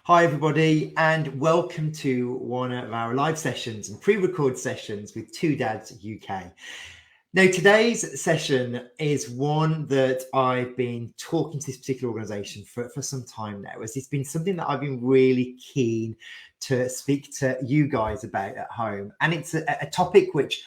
Hi everybody, and welcome to one of our live sessions and pre-record sessions with TwoDads UK. Now, today's session is one that I've been talking to this particular organisation for some time now, as it's been something that I've been really keen to speak to you guys about at home. And it's a topic which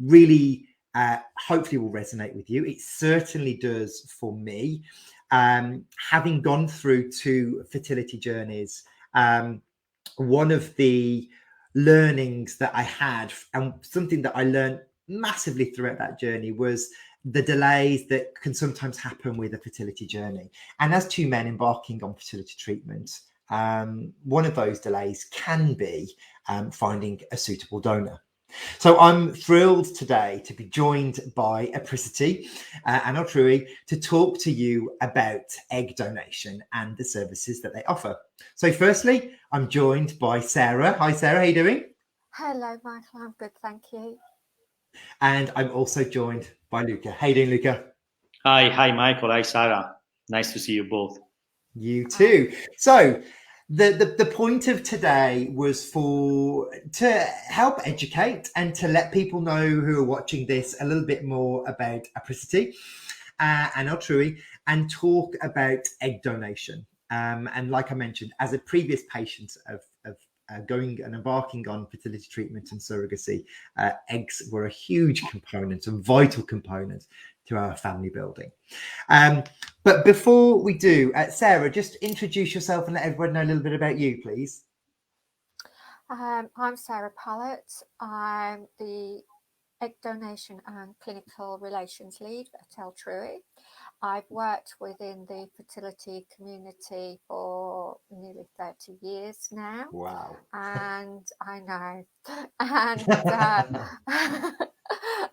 really hopefully will resonate with you. It certainly does for me. Having gone through 2 fertility journeys, one of the learnings that I had, and something that I learned massively throughout that journey, was the delays that can sometimes happen with a fertility journey. And as 2 men embarking on fertility treatment, one of those delays can be finding a suitable donor. So I'm thrilled today to be joined by Apricity and Altrui to talk to you about egg donation and the services that they offer. So firstly, I'm joined by Sarah. Hi Sarah, how are you doing? Hello Michael, I'm good, thank you. And I'm also joined by Luca. How are you doing, Luca? Hi Michael, hi Sarah. Nice to see you both. You too. So the point of today was to help educate and to let people know who are watching this a little bit more about Apricity and Altrui, and talk about egg donation. And like I mentioned, as a previous patient of going and embarking on fertility treatment and surrogacy, eggs were a huge component, a vital component to our family building. But before we do, Sarah, just introduce yourself and let everyone know a little bit about you, please. I'm Sarah Pallett. I'm the egg donation and clinical relations lead at Altrui. I've worked within the fertility community for nearly 30 years now. Wow. And I know.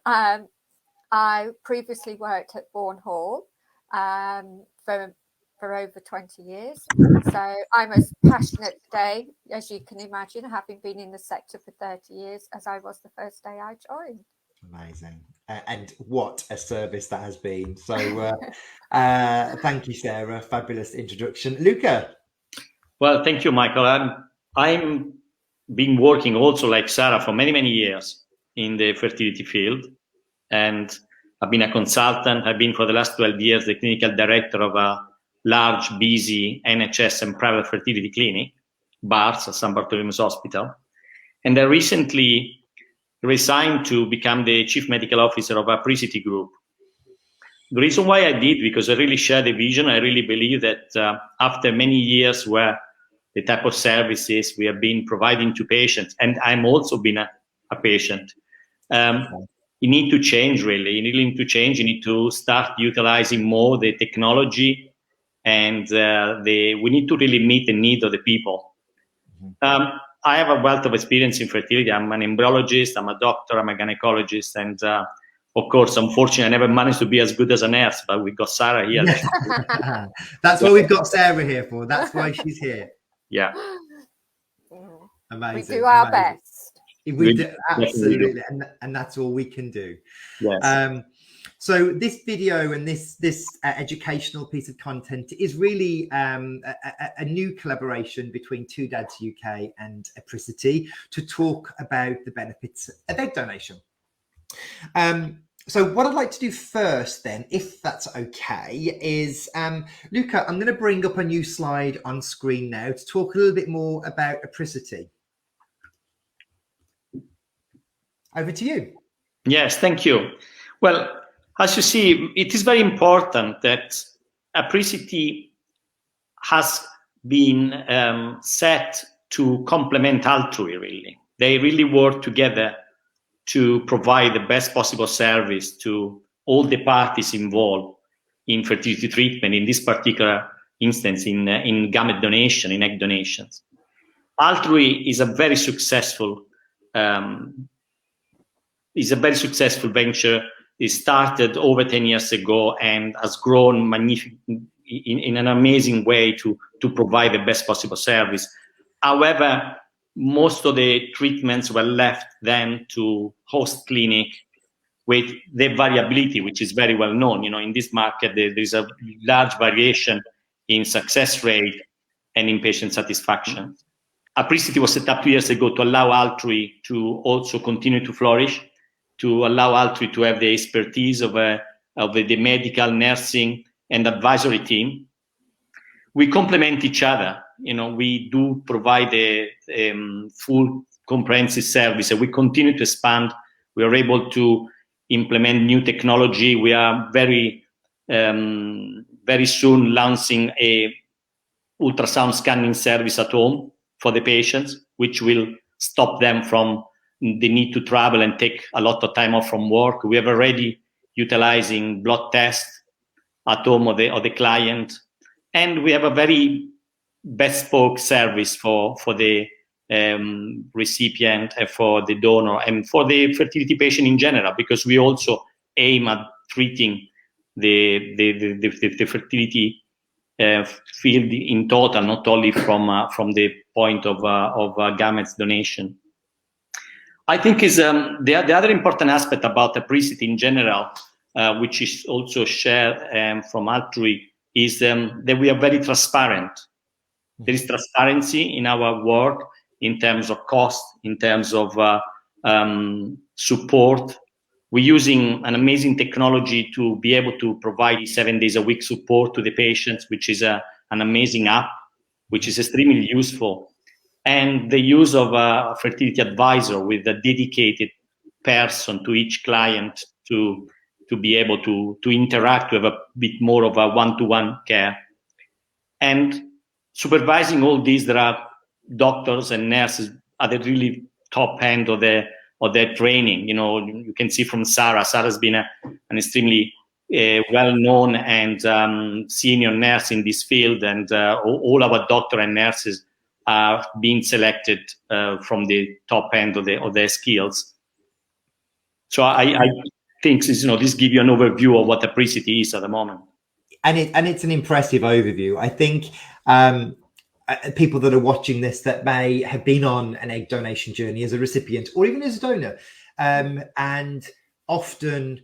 And I previously worked at Bourne Hall for over 20 years. So I'm as passionate today, as you can imagine, having been in the sector for 30 years, as I was the first day I joined. Amazing. And what a service that has been. So thank you, Sarah. Fabulous introduction. Luca. Well, thank you, Michael. I'm been working also like Sarah for many years in the fertility field. And I've been a consultant. I've been for the last 12 years the clinical director of a large, busy NHS and private fertility clinic, BARS, St. Bartholomew's Hospital. And I recently resigned to become the chief medical officer of Apricity Group. The reason why I did, because I really share the vision. I really believe that after many years where the type of services we have been providing to patients, and I'm also been a patient, you need to change, really. You need to change. You need to start utilizing more the technology, and we need to really meet the need of the people. I have a wealth of experience in fertility. I'm an embryologist, I'm a doctor, I'm a gynecologist, and of course, unfortunately, I never managed to be as good as a nurse, but we got Sarah here. That's what we've got Sarah here for. That's why she's here. Yeah. Amazing. We do our best. We do, absolutely, and that's all we can do. Yes. So this video and this educational piece of content is really a new collaboration between TwoDads UK and Apricity to talk about the benefits of egg donation. So what I'd like to do first then, if that's okay, is Luca, I'm going to bring up a new slide on screen now to talk a little bit more about Apricity. Over to you. Yes, thank you. Well, as you see, it is very important that Apricity has been set to complement Altrui, really. They really work together to provide the best possible service to all the parties involved in fertility treatment, in this particular instance, in gamete donation, in egg donations. Altrui is a very successful venture. It started over 10 years ago and has grown in an amazing way to provide the best possible service. However, most of the treatments were left then to host clinic with the variability, which is very well known. You know, in this market, there is a large variation in success rate and in patient satisfaction. Apricity was set up 2 years ago to allow Altrui to also continue to flourish, to allow Altrui to have the expertise of the medical, nursing, and advisory team. We complement each other. We do provide a full comprehensive service, and we continue to expand. We are able to implement new technology. We are very soon launching a ultrasound scanning service at home for the patients, which will stop them from the need to travel and take a lot of time off from work. We are already utilizing blood tests at home of the client, and we have a very bespoke service for the recipient and for the donor and for the fertility patient in general, because we also aim at treating the fertility field in total, not only from the point of gametes donation. I think is the other important aspect about Apricity in general, which is also shared from Altrui, is that we are very transparent. There is transparency in our work in terms of cost, in terms of support. We're using an amazing technology to be able to provide 7 days a week support to the patients, which is an amazing app, which is extremely useful. And the use of a fertility advisor with a dedicated person to each client to be able to interact, to have a bit more of a one-to-one care. And supervising all these, there are doctors and nurses at the really top end of their training. You can see from Sarah. Sarah's been an extremely well-known and senior nurse in this field, and all our doctors and nurses are being selected from the top end of their skills. So I think this gives you an overview of what Apricity is at the moment. And it's an impressive overview. I think people that are watching this that may have been on an egg donation journey as a recipient or even as a donor, and often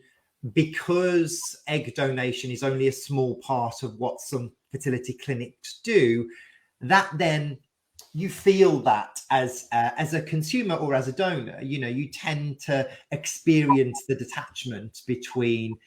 because egg donation is only a small part of what some fertility clinics do, that then you feel that as a consumer or as a donor, you tend to experience the detachment between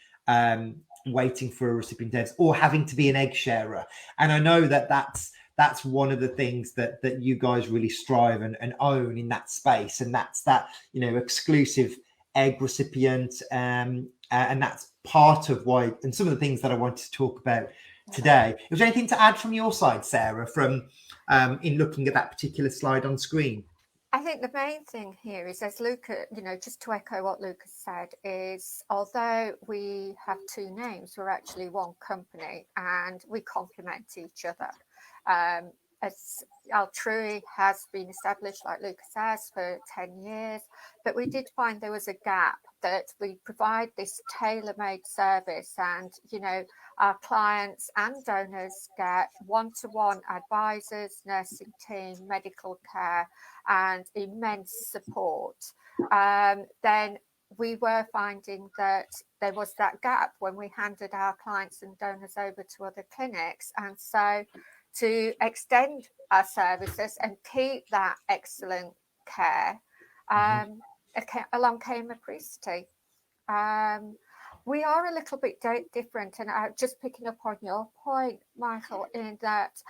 waiting for a recipient eggs or having to be an egg sharer. And I know that's one of the things that you guys really strive and own in that space, and that's that exclusive egg recipient, and that's part of why, and some of the things that I wanted to talk about today. Was there anything to add from your side, Sarah, from in looking at that particular slide on screen? I think the main thing here is, as Luca, just to echo what Luca said, is although we have two names, we're actually one company and we complement each other. As Altrui has been established, like Luca says, for 10 years, but we did find there was a gap, that we provide this tailor-made service, and our clients and donors get one-to-one advisors, nursing team, medical care, and immense support. Then we were finding that there was that gap when we handed our clients and donors over to other clinics, and so to extend our services and keep that excellent care, along came Apricity. We are a little bit different, and just picking up on your point, Michael, in that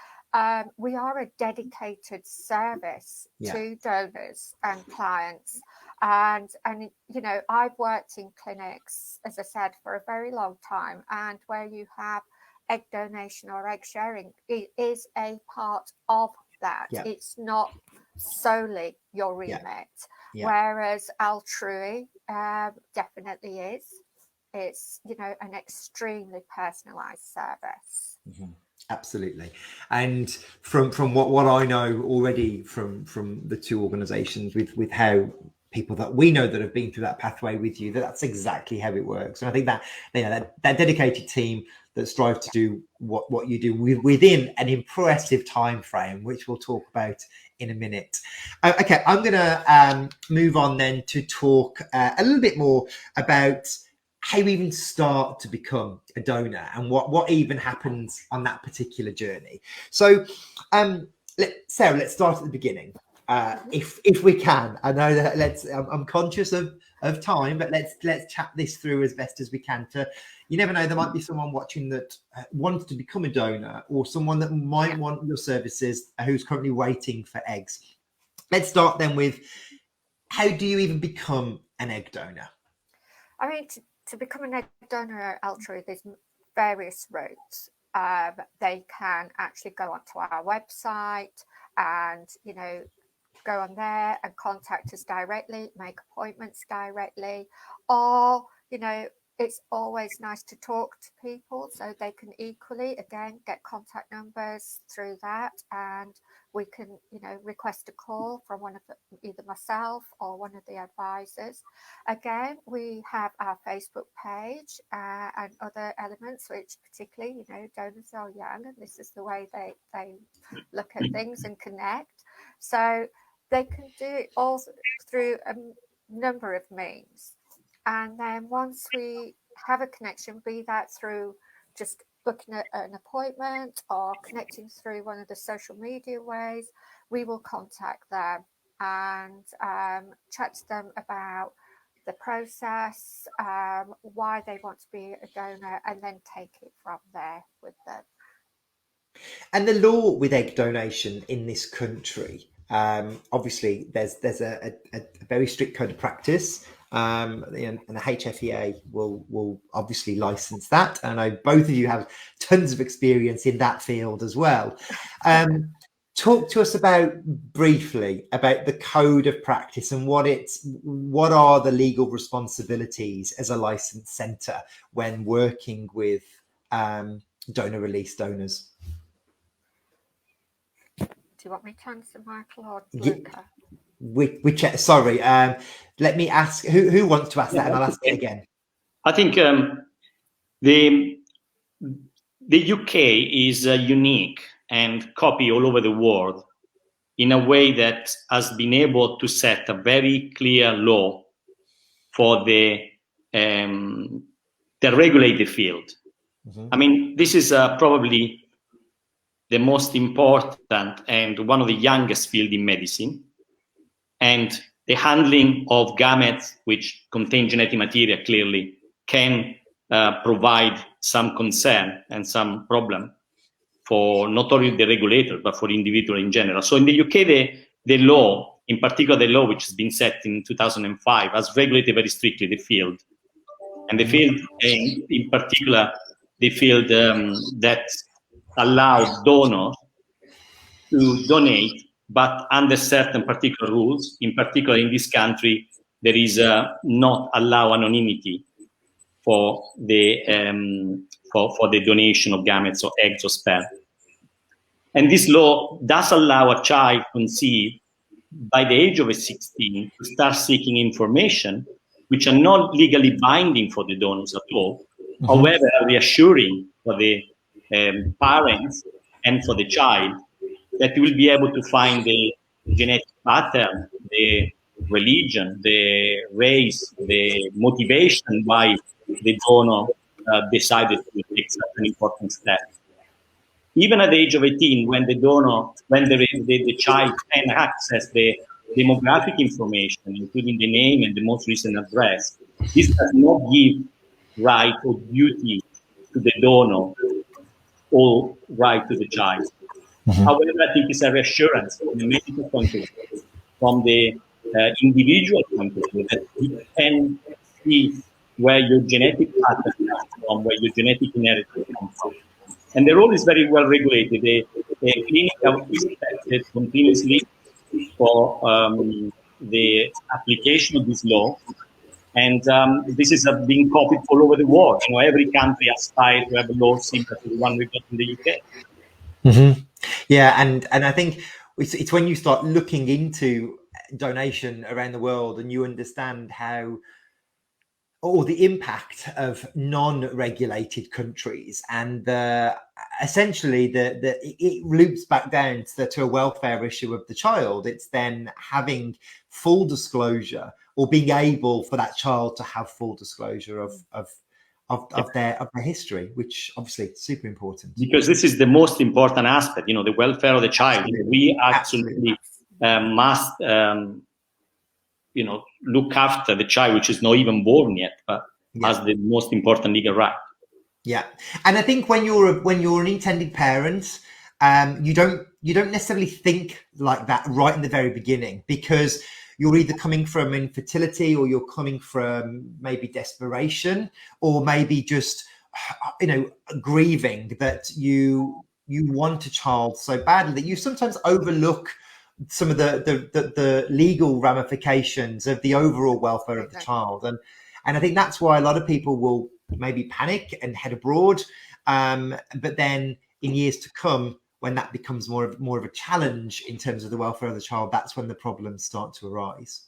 we are a dedicated service to donors and clients. And I've worked in clinics, as I said, for a very long time, and where you have egg donation or egg sharing, it is a part of that. It's not solely your remit. Whereas Altrui definitely is. It's an extremely personalized service. Absolutely. And from what I know already from the two organizations, with how people that we know that have been through that pathway with you, that's exactly how it works. And I think that that dedicated team that strive to do what you do within an impressive time frame, which we'll talk about in a minute. Okay, I'm going to move on then to talk a little bit more about how you even start to become a donor and what even happens on that particular journey. So, Sarah, let's start at the beginning, if we can. I know that I'm conscious of time, but let's chat this through as best as we can. You never know, there might be someone watching that wants to become a donor, or someone that might want your services who's currently waiting for eggs. Let's start then with, how do you even become an egg donor? I mean, to become an egg donor at Altrui, there's various routes. They can actually go onto our website and, go on there and contact us directly, make appointments directly, or, it's always nice to talk to people, so they can equally, again, get contact numbers through that, and we can, request a call from one of either myself or one of the advisors. Again, we have our Facebook page and other elements, which particularly, donors are young, and this is the way they look at things and connect. So they can do it all through a number of means. And then once we have a connection, be that through just booking an appointment or connecting through one of the social media ways, we will contact them and chat to them about the process, why they want to be a donor, and then take it from there with them. And the law with egg donation in this country, obviously there's a very strict code of practice, and the HFEA will obviously license that. And I know both of you have tons of experience in that field as well. Talk to us briefly about the code of practice and what are the legal responsibilities as a licensed centre when working with donor release donors. Do you want me to answer, Michael, or Luca? Sorry, let me ask, who wants to ask that, and I'll ask it again. I think the UK is unique and copy all over the world in a way that has been able to set a very clear law for the regulate the field. Mm-hmm. I mean, this is probably the most important and one of the youngest field in medicine. And the handling of gametes, which contain genetic material, clearly can provide some concern and some problem for not only the regulator, but for the individual in general. So in the UK, the law, in particular the law which has been set in 2005, has regulated very strictly the field. And the field, in particular, the field that allows donors to donate, but under certain particular rules. In particular, in this country, there is not allow anonymity for the donation of gametes or eggs or sperm. And this law does allow a child conceived by the age of 16 to start seeking information, which are not legally binding for the donors at all, mm-hmm. however, are reassuring for the parents and for the child that you will be able to find the genetic pattern, the religion, the race, the motivation why the donor decided to take such an important step. Even at the age of 18, when the child can access the demographic information, including the name and the most recent address, this does not give right or duty to the donor or right to the child. Mm-hmm. However, I think it's a reassurance from the medical point of view, from the individual point of view, that you can see where your genetic pattern comes from, where your genetic inheritance comes from. And the role is very well regulated. The clinic is tested continuously for the application of this law. And this is being copied all over the world. Every country aspires to have a law similar to the one we've got in the UK. Mm-hmm. Yeah, and I think it's when you start looking into donation around the world and you understand how or the impact of non-regulated countries, and essentially it loops back down to a welfare issue of the child. It's then having full disclosure, or being able for that child to have full disclosure of their history, which obviously is super important. Because this is the most important aspect, the welfare of the child. We absolutely must, look after the child, which is not even born yet, but has the most important legal right. Yeah, and I think when you're an intended parent, you don't necessarily think like that right in the very beginning, because you're either coming from infertility, or you're coming from maybe desperation, or maybe just grieving that you want a child so badly that you sometimes overlook some of the legal ramifications of the overall welfare of the child. And I think that's why a lot of people will maybe panic and head abroad, but then in years to come, when that becomes more of a challenge in terms of the welfare of the child, that's when the problems start to arise.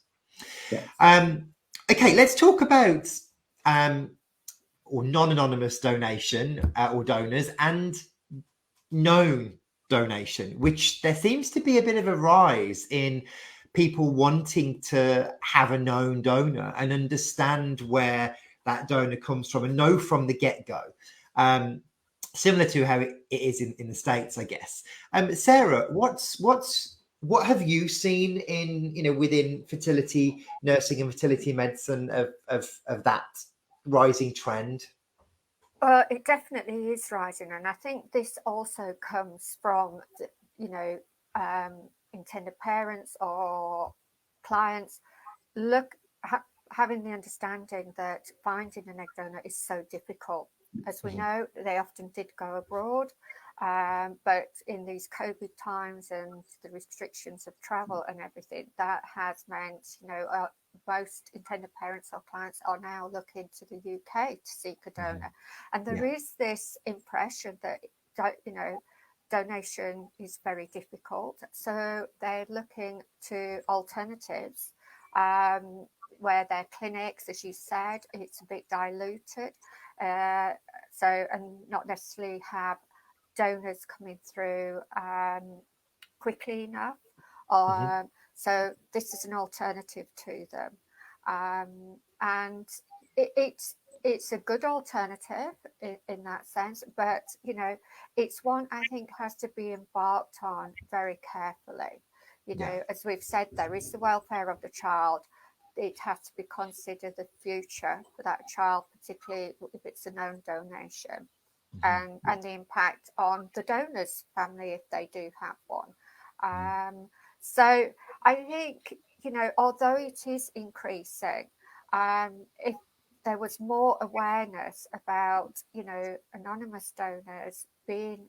Okay, let's talk about or non-anonymous donation or donors, and known donation, which there seems to be a bit of a rise in people wanting to have a known donor and understand where that donor comes from and know from the get-go. Similar to how it is in the States, I guess. Sarah, what have you seen in within fertility nursing and fertility medicine of that rising trend? It definitely is rising, and I think this also comes from intended parents or clients having the understanding that finding an egg donor is so difficult. As we know, they often did go abroad, but in these COVID times and the restrictions of travel and everything, that has meant, most intended parents or clients are now looking to the UK to seek a donor. And there is this impression that, donation is very difficult. So they're looking to alternatives where their clinics, as you said, it's a bit diluted. And not necessarily have donors coming through quickly enough. So this is an alternative to them, and it's a good alternative in that sense. But it's one I think has to be embarked on very carefully. As we've said, there is the welfare of the child. It has to be considered the future for that child, particularly if it's a known donation, and the impact on the donor's family if they do have one. So I think, although it is increasing, if there was more awareness about, anonymous donors being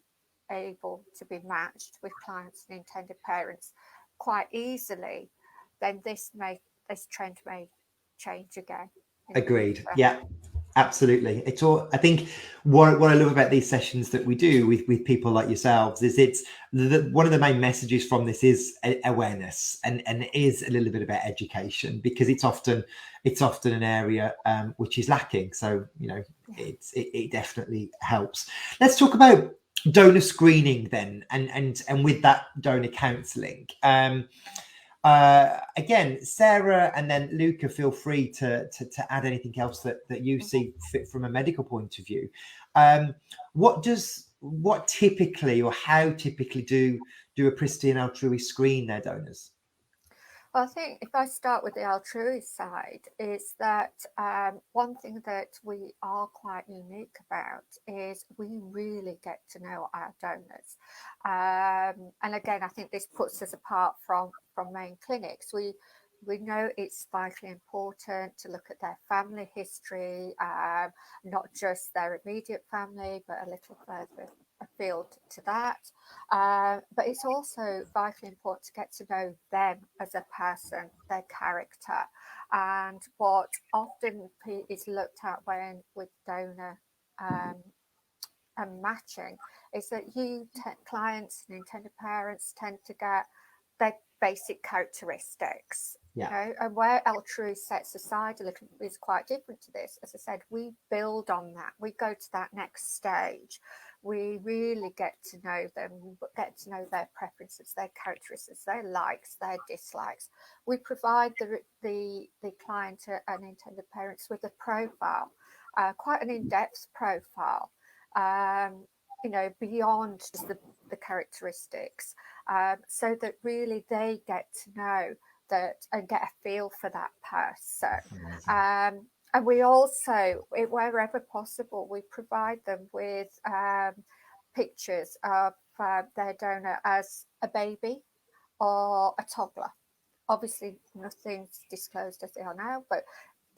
able to be matched with clients and intended parents quite easily, then this trend may change again. Agreed. Yeah, absolutely. It's all. I think what I love about these sessions that we do with people like yourselves is it's one of the main messages from this is awareness, and it is a little bit about education, because it's often an area which is lacking. So it definitely helps. Let's talk about donor screening then, and with that, donor counselling. Again, Sarah and then Luca, feel free to add anything else that you see fit from a medical point of view. What typically, or how typically do Apricity and Altrui screen their donors? Well, I think if I start with the Altrui side, is that one thing that we are quite unique about is we really get to know our donors. And again, I think this puts us apart from main clinics. We know it's vitally important to look at their family history, not just their immediate family, but a little further afield to that. But it's also vitally important to get to know them as a person, their character, and what often is looked at when with donor and matching is that clients and intended parents tend to get their basic characteristics You know, and where Altrui sets aside a little is quite different to this. As I said, we build on that. We go to that next stage. We really get to know them, get to know their preferences, their characteristics, their likes, their dislikes. We provide the client and intended parents with a profile, quite an in-depth profile, you know, beyond just the characteristics, so that really they get to know that and get a feel for that person. And we also, wherever possible, we provide them with pictures of their donor as a baby or a toddler. Obviously, nothing's disclosed as they are now, but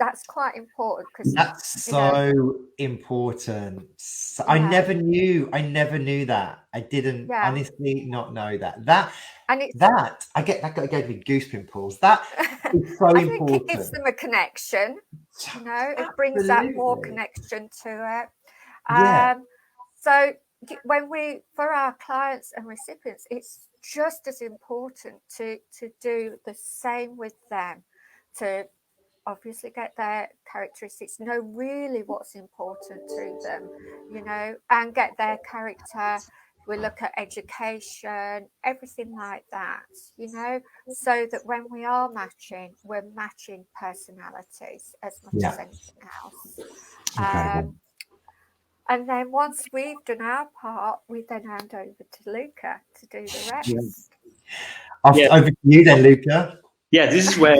that's quite important because that's so important. So I never knew that. I didn't honestly not know that. And I get that gave me goose pimples. That is so important. I think it gives them a connection. You know, it brings that more connection to it. So for our clients and recipients, it's just as important to do the same with them, to obviously get their characteristics, know really what's important to them, you know, and get their character. We look at education, everything like that, you know, so that when we are matching, we're matching personalities as much as anything else. And then once we've done our part, we then hand over to Luca to do the rest. Over to you then, Luca. Yeah, this is where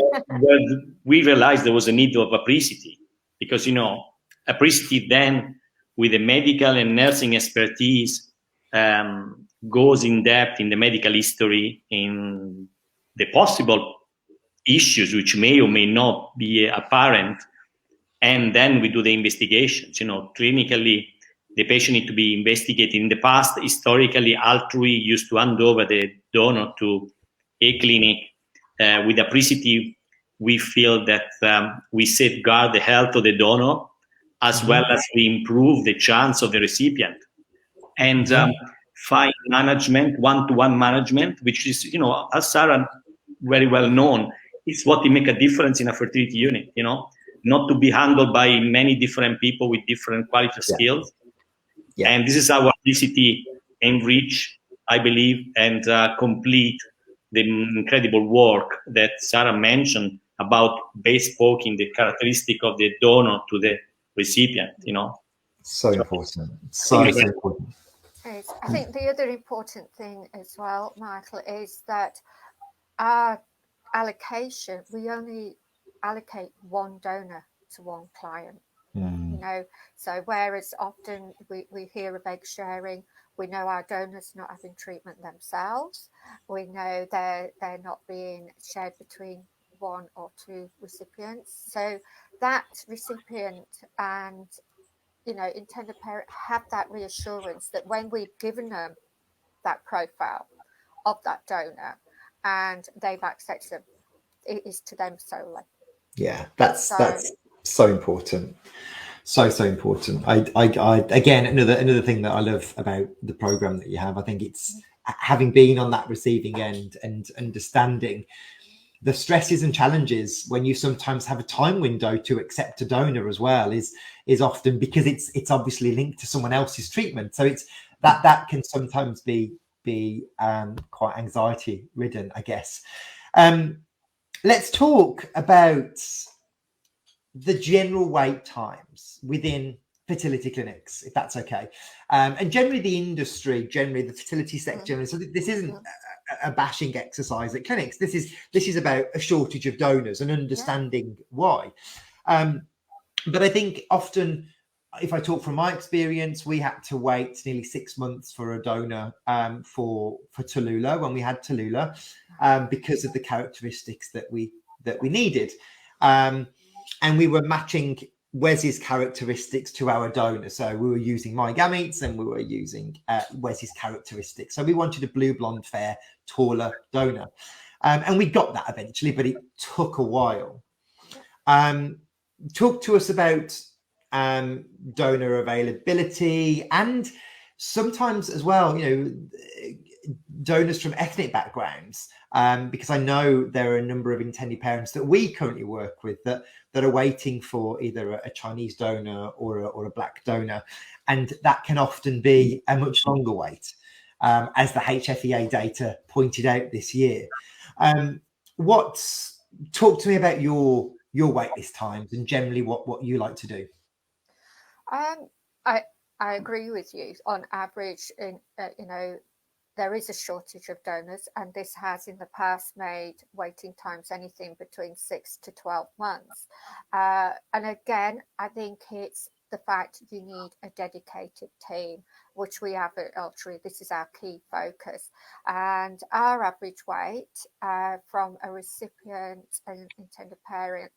we realized there was a need of Apricity, because, you know, Apricity then, with the medical and nursing expertise, goes in depth in the medical history, in the possible issues which may or may not be apparent, and then we do the investigations. You know, clinically, the patient need to be investigated. In the past, historically, Altrui used to hand over the donor to a clinic. With Apricity, we feel that we safeguard the health of the donor, as well as we improve the chance of the recipient. And fine management, one-to-one management, which is, you know, as Sarah very well known, is what will make a difference in a fertility unit, you know, not to be handled by many different people with different quality skills. And this is how Apricity enrich, I believe, and complete the incredible work that Sarah mentioned about bespoking the characteristic of the donor to the recipient, you know. So important. So important. I think the other important thing as well, Michael, is that our allocation, we only allocate one donor to one client. You know, so whereas often we hear of egg sharing, we know our donors not having treatment themselves. We know they're not being shared between one or two recipients. So that recipient and, you know, intended parent have that reassurance that when we've given them that profile of that donor and they've accepted them, it is to them solely. Yeah, that's so important. So important. I again, another thing that I love about the program that you have, I think it's having been on that receiving end and understanding the stresses and challenges when you sometimes have a time window to accept a donor as well is often because it's obviously linked to someone else's treatment. So it's that can sometimes be quite anxiety ridden, I guess. Let's talk about the general wait times within fertility clinics, if that's okay, and generally the industry, generally the fertility sector. So this isn't a bashing exercise at clinics. This is about a shortage of donors and understanding why. But I think often, if I talk from my experience, we had to wait nearly 6 months for a donor for Tallulah when we had Tallulah, because of the characteristics that we needed. And we were matching Wes's characteristics to our donor. So we were using my gametes and we were using Wes's characteristics. So we wanted a blue, blonde, fair, taller donor. And we got that eventually, but it took a while. Talk to us about donor availability, and sometimes as well, you know, donors from ethnic backgrounds, because I know there are a number of intended parents that we currently work with that are waiting for either a Chinese donor or a black donor, and that can often be a much longer wait, as the HFEA data pointed out this year. Talk to me about your waitlist times and generally what you like to do. I agree with you. On average, there is a shortage of donors, and this has in the past made waiting times anything between 6 to 12 months. And again, I think it's the fact you need a dedicated team, which we have at Altrui. This is our key focus. And our average wait from a recipient and intended parent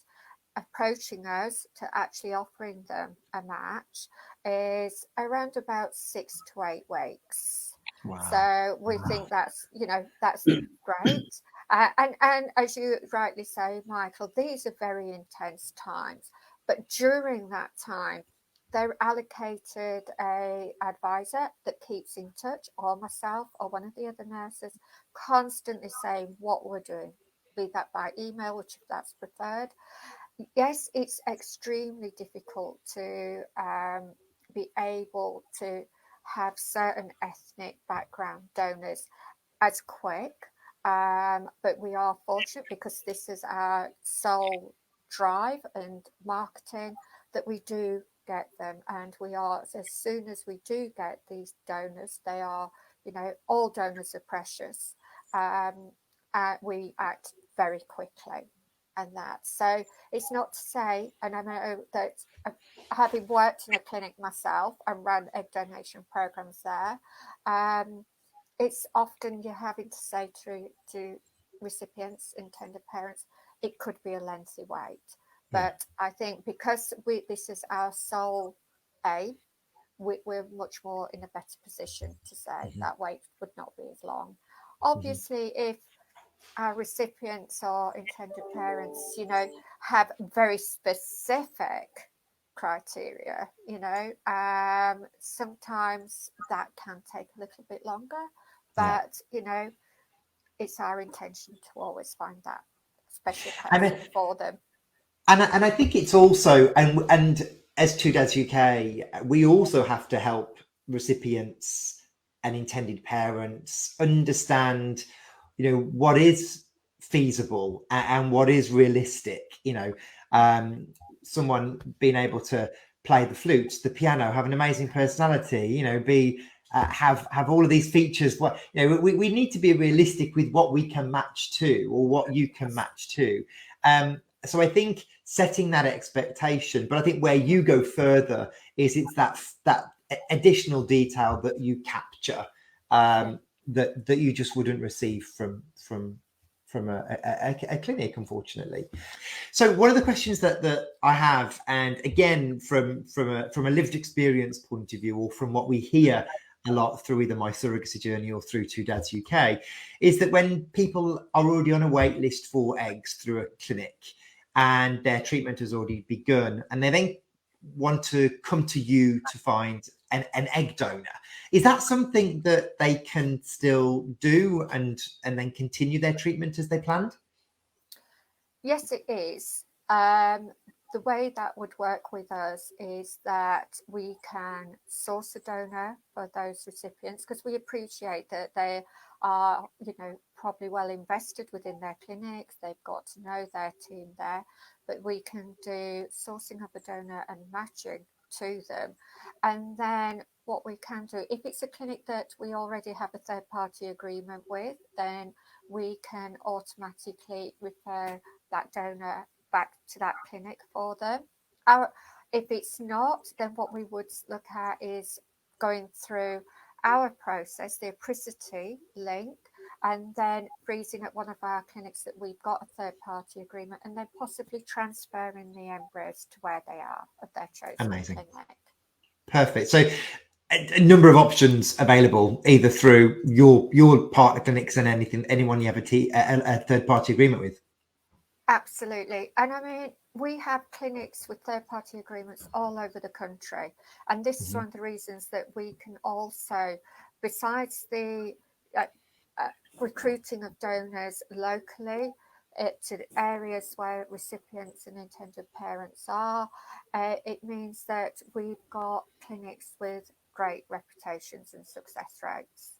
approaching us to actually offering them a match is around about 6 to 8 weeks. Wow. So we think that's great. And as you rightly say, Michael, these are very intense times. But during that time, they're allocated a advisor that keeps in touch, or myself or one of the other nurses, constantly saying what we're doing, be that by email, which if that's preferred. Yes, it's extremely difficult to be able to have certain ethnic background donors as quick, but we are fortunate because this is our sole drive and marketing that we do get them, and we are, as soon as we do get these donors, they are, all donors are precious. We act very quickly. And that, so it's not to say, and I know that having worked in a clinic myself and run egg donation programs there, it's often you're having to say to recipients, intended parents, it could be a lengthy wait. But I think because this is our sole aim, we're much more in a better position to say that wait would not be as long. Obviously, if our recipients or intended parents, have very specific criteria, sometimes that can take a little bit longer, but, it's our intention to always find that special person for them. And I think it's also, and as TwoDads UK, we also have to help recipients and intended parents understand what is feasible and what is realistic. Someone being able to play the flute, the piano, have an amazing personality, have all of these features. We need to be realistic with what we can match to, or what you can match to. So I think setting that expectation, but I think where you go further is it's that additional detail that you capture, that you just wouldn't receive from a clinic, unfortunately. So one of the questions that I have, and again from a lived experience point of view, or from what we hear a lot through either My Surrogacy Journey or through TwoDads UK, is that when people are already on a wait list for eggs through a clinic and their treatment has already begun, and they then want to come to you to find an egg donor, is that something that they can still do and then continue their treatment as they planned? Yes, it is. The way that would work with us is that we can source a donor for those recipients, because we appreciate that they are, probably well invested within their clinics. They've got to know their team there, but we can do sourcing of a donor and matching to them. And then what we can do, if it's a clinic that we already have a third party agreement with, then we can automatically refer that donor back to that clinic for them. If it's not, then what we would look at is going through our process, the Apricity link, and then freezing at one of our clinics that we've got a third party agreement, and then possibly transferring the embryos to where they are of their chosen clinic. Perfect. So a number of options available, either through your partner clinics and anyone you have a third party agreement with. Absolutely. And I mean, we have clinics with third party agreements all over the country. And this is one of the reasons that we can also, besides the recruiting of donors locally to areas where recipients and intended parents are. It means that we've got clinics with great reputations and success rates.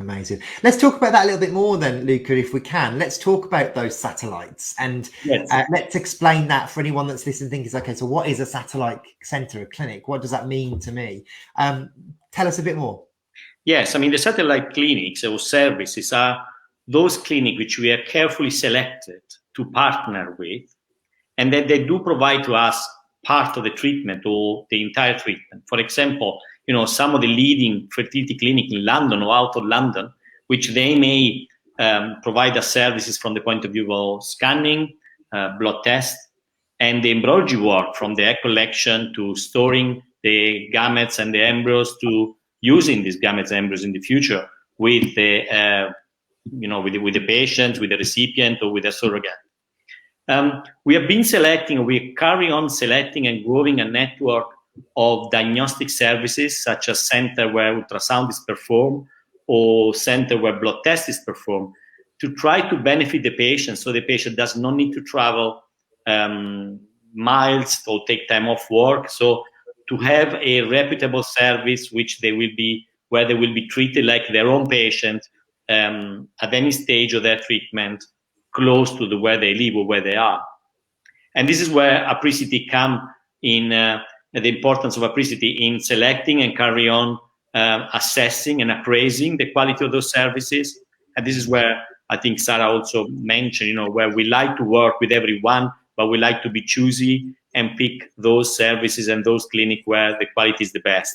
Amazing. Let's talk about that a little bit more then, Luca, if we can. Let's talk about those satellites, and let's explain that for anyone that's listening, thinking, okay, so what is a satellite centre, a clinic? What does that mean to me? Tell us a bit more. Yes, I mean, the satellite clinics or services are those clinics which we have carefully selected to partner with, and that they do provide to us part of the treatment or the entire treatment. For example, some of the leading fertility clinics in London or out of London, which they may provide us services from the point of view of scanning, blood test, and the embryology work, from the egg collection to storing the gametes and the embryos to using these gametes and embryos in the future with the with the patient, with the recipient, or with a surrogate. We have been selecting, we carry on selecting and growing a network of diagnostic services, such as center where ultrasound is performed or center where blood test is performed, to try to benefit the patient, so the patient does not need to travel miles or take time off work. So to have a reputable service where they will be treated like their own patient at any stage of their treatment, close to where they live or where they are. And this is where Apricity come in, the importance of Apricity in selecting and carry on assessing and appraising the quality of those services. And this is where I think Sarah also mentioned, where we like to work with everyone, but we like to be choosy and pick those services and those clinics where the quality is the best.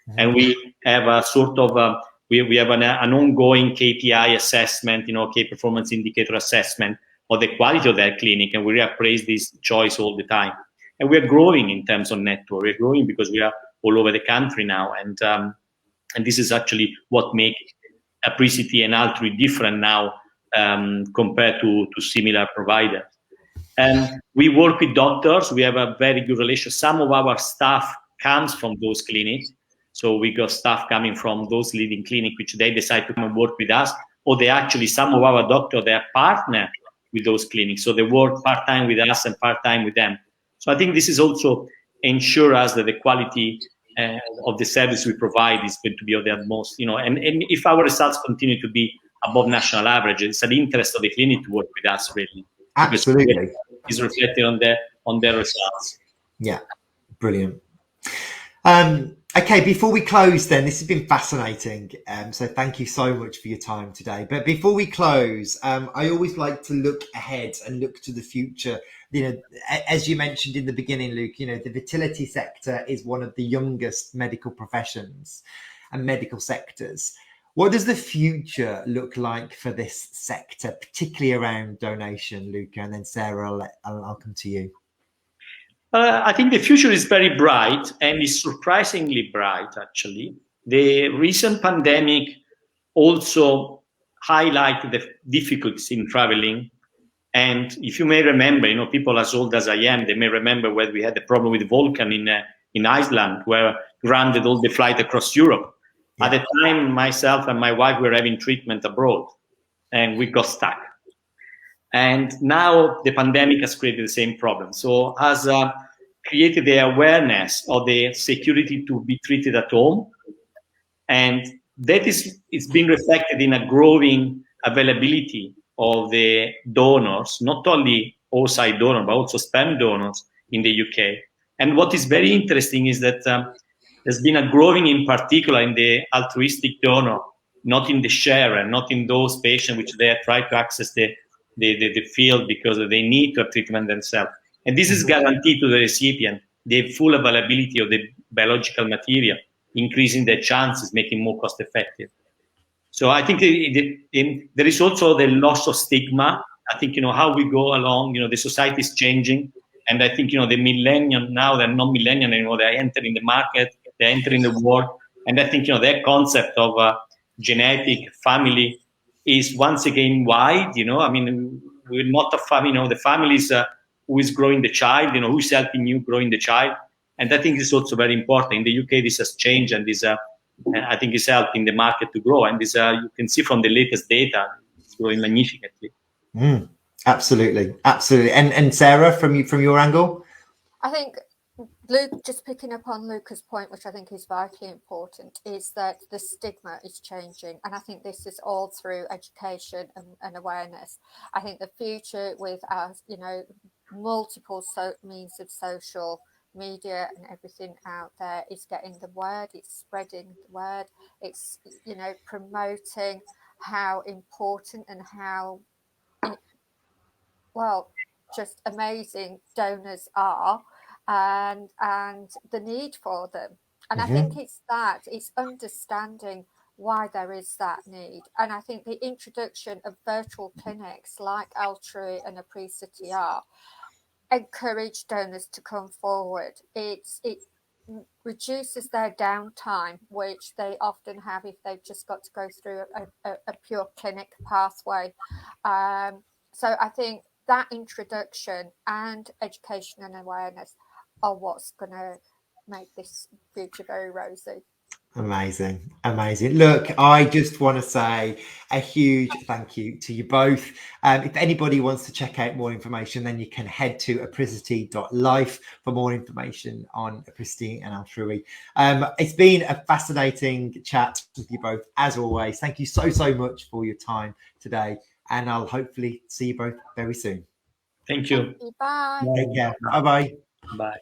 Mm-hmm. And we have a sort of we have an ongoing KPI assessment, key performance indicator assessment of the quality of that clinic, and we reappraise this choice all the time. And we are growing in terms of network. We're growing because we are all over the country now, and this is actually what makes Apricity and Altrui different now compared to similar providers. And we work with doctors. We have a very good relationship. Some of our staff comes from those clinics. So we got staff coming from those leading clinics, which they decide to come and work with us, or some of our doctors, they are partner with those clinics. So they work part-time with us and part-time with them. So I think this is also ensure us that the quality of the service we provide is going to be of the utmost, and if our results continue to be above national average, it's an interest of the clinic to work with us, really. Absolutely. It's reflected on their results. Yeah, brilliant. Okay, before we close then, this has been fascinating. So thank you so much for your time today. But before we close, I always like to look ahead and look to the future. As you mentioned in the beginning, Luke, the fertility sector is one of the youngest medical professions and medical sectors. What does the future look like for this sector, particularly around donation, Luca? And then Sarah, I'll come to you. I think the future is very bright, and is surprisingly bright, actually. The recent pandemic also highlighted the difficulties in traveling. And if you may remember, people as old as I am, they may remember when we had the problem with the volcano in Iceland, where grounded all the flight across Europe. Yeah. At the time, myself and my wife were having treatment abroad, and we got stuck. And now the pandemic has created the same problem. So has created the awareness of the security to be treated at home. And that it's been reflected in a growing availability of the donors, not only oocyte donors, but also sperm donors in the UK. And what is very interesting is that there's been a growing, in particular, in the altruistic donor, not in the sharer, not in those patients which they try to access the field because they need to have treatment themselves. And this is guaranteed to the recipient, the full availability of the biological material, increasing their chances, making more cost effective. So I think there is also the loss of stigma. I think, how we go along, the society is changing. And I think, the millennial now, they're not millennial anymore, they're entering the market, they're entering the world. And I think, their concept of genetic family is once again wide, I mean, we're not a family, the family is who is growing the child, who's helping you growing the child. And I think this is also very important. In the UK, this has changed, and this And I think it's helping the market to grow. And this, you can see from the latest data, it's growing magnificently. Absolutely. And Sarah, from your angle? I think Luke, just picking up on Luca's point, which I think is vitally important, is that the stigma is changing. And I think this is all through education and awareness. I think the future with our, multiple means of social media and everything out there is getting the word, it's spreading the word, it's, promoting how important and how, just amazing donors are, and the need for them. And I think it's understanding why there is that need. And I think the introduction of virtual clinics like Altrui and Apricity encourage donors to come forward. It reduces their downtime, which they often have if they've just got to go through a pure clinic pathway. So I think that introduction and education and awareness are what's going to make this future very rosy. Amazing. Look, I just want to say a huge thank you to you both. If anybody wants to check out more information, then you can head to apricity.life for more information on Apricity and Altrui. It's been a fascinating chat with you both, as always. Thank you so much for your time today, and I'll hopefully see you both very soon. Thank you. Bye. Take care. Bye-bye. Bye.